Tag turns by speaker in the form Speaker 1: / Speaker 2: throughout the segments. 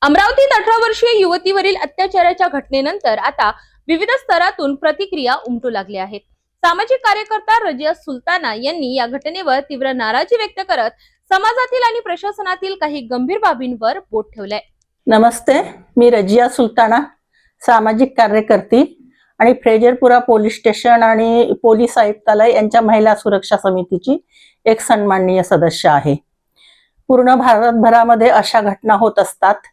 Speaker 1: अमरावतीत 18 वर्षीय युवतीवरील अत्याचाराच्या घटनेनंतर आता विविध स्तरातून प्रतिक्रिया उमटू लागल्या आहेत। सामाजिक कार्यकर्ता रजिया सुलताना यांनी या घटनेवर तीव्र नाराजी व्यक्त करत समाजातील आणि प्रशासनातील काही गंभीर बाबींवर बोट ठेवलंय।
Speaker 2: नमस्ते, मी रजिया सुलताना, सामाजिक कार्यकर्ती आणि फ्रेजरपुरा पोलीस स्टेशन आणि पोलीस आयुक्तालय यांच्या महिला सुरक्षा समितीची एक सन्माननीय सदस्य आहे। पूर्ण भारतभरामध्ये अशा घटना होत असतात।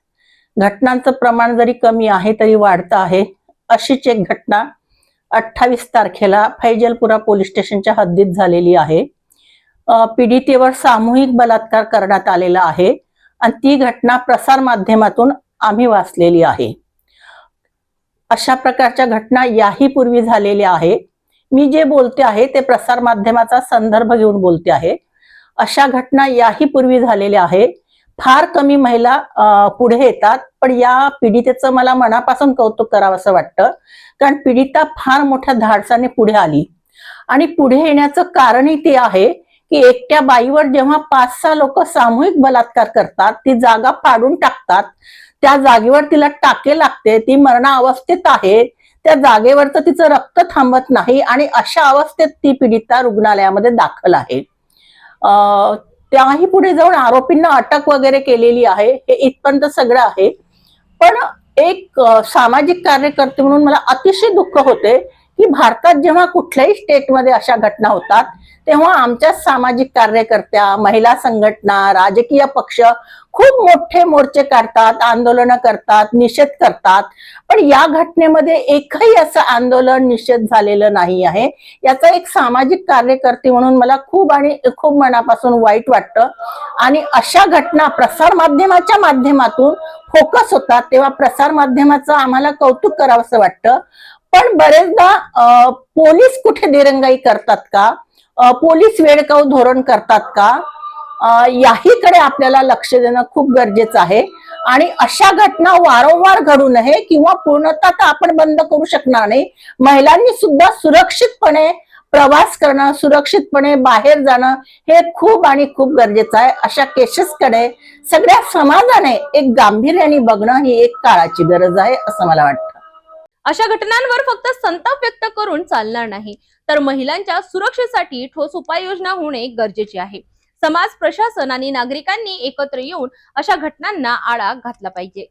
Speaker 2: घटनांचं प्रमाण जरी कमी आहे तरी वाढतं आहे। अशीच एक घटना 28 तारखेला फैजलपुरा पोलीस स्टेशनच्या हद्दीत झालेली आहे। पीडितेवर सामूहिक बलात्कार करण्यात आलेला आहे आणि ती घटना प्रसार माध्यमातून आम्ही वाचलेली आहे। अशा प्रकारच्या घटना याही पूर्वी झालेल्या आहे। मी जे बोलते आहे ते प्रसार माध्यमाचा संदर्भ घेऊन बोलते आहे। अशा घटना याही पूर्वी झालेल्या आहे। फार कमी महिला पुढे येतात, पण या पीडितेचं मला मनापासून कौतुक करावंसं वाटतं, कारण पीडिता फार मोठ्या धाडसाने पुढे आली आणि पुढे येण्याचं कारणही ते आहे की एकट्या बाईवर जेव्हा 5-6 लोक सामूहिक बलात्कार करतात, ती जागा फाडून टाकतात, त्या जागेवर तिला टाके लागते, ती मरणावस्थेत आहे, त्या जागेवरचं तिचं रक्त थांबत नाही आणि अशा अवस्थेत ती पीडिता रुग्णालयामध्ये दाखल आहे। त्याही पुढे जाऊन आरोपींना अटक वगैरे केलेली आहे। हे इथपर्यंत सगळं आहे, पण एक सामाजिक कार्यकर्ते म्हणून मला अतिशय दुःख होते की भारतात जेव्हा कुठल्याही स्टेटमध्ये अशा घटना होतात तेव्हा आमच्या सामाजिक कार्यकर्त्या, महिला संघटना, राजकीय पक्ष खूप मोठे मोर्चे काढतात, आंदोलन करतात, निषेध करतात, पण या घटनेमध्ये एकही असं आंदोलन निषेध झालेलं नाही आहे। याचा एक सामाजिक कार्यकर्ती म्हणून मला खूप मनापासून वाईट वाटतं आणि अशा घटना प्रसार माध्यमाच्या माध्यमातून फोकस होतात तेव्हा प्रसार माध्यमाचं आम्हाला कौतुक करावंसं वाटतं। पण बरेचदा पोलीस कुठे दिरंगाई करतात का, पोलीस वेळकाऊ धोरण करतात का, याहीकडे आपल्याला लक्ष देणं खूप गरजेचं आहे। आणि अशा घटना वारंवार घडू नये किंवा पूर्णतः तर आपण बंद करू शकणार नाही, महिलांनी सुद्धा सुरक्षितपणे प्रवास करणं, सुरक्षितपणे बाहेर जाणं हे खूप गरजेचं आहे। अशा केसेसकडे सगळ्या समाजाने एक गांभीर्याने बघणं ही एक काळाची गरज आहे असं मला वाटतं।
Speaker 1: अशा घटनांवर फक्त संताप व्यक्त करून चालणार नाही, तर महिलांच्या सुरक्षेसाठी ठोस उपाययोजना होणे गरजेचे आहे। समाज, प्रशासन आणि नागरिकांनी एकत्र येऊन अशा घटनांना आळा घातला पाहिजे।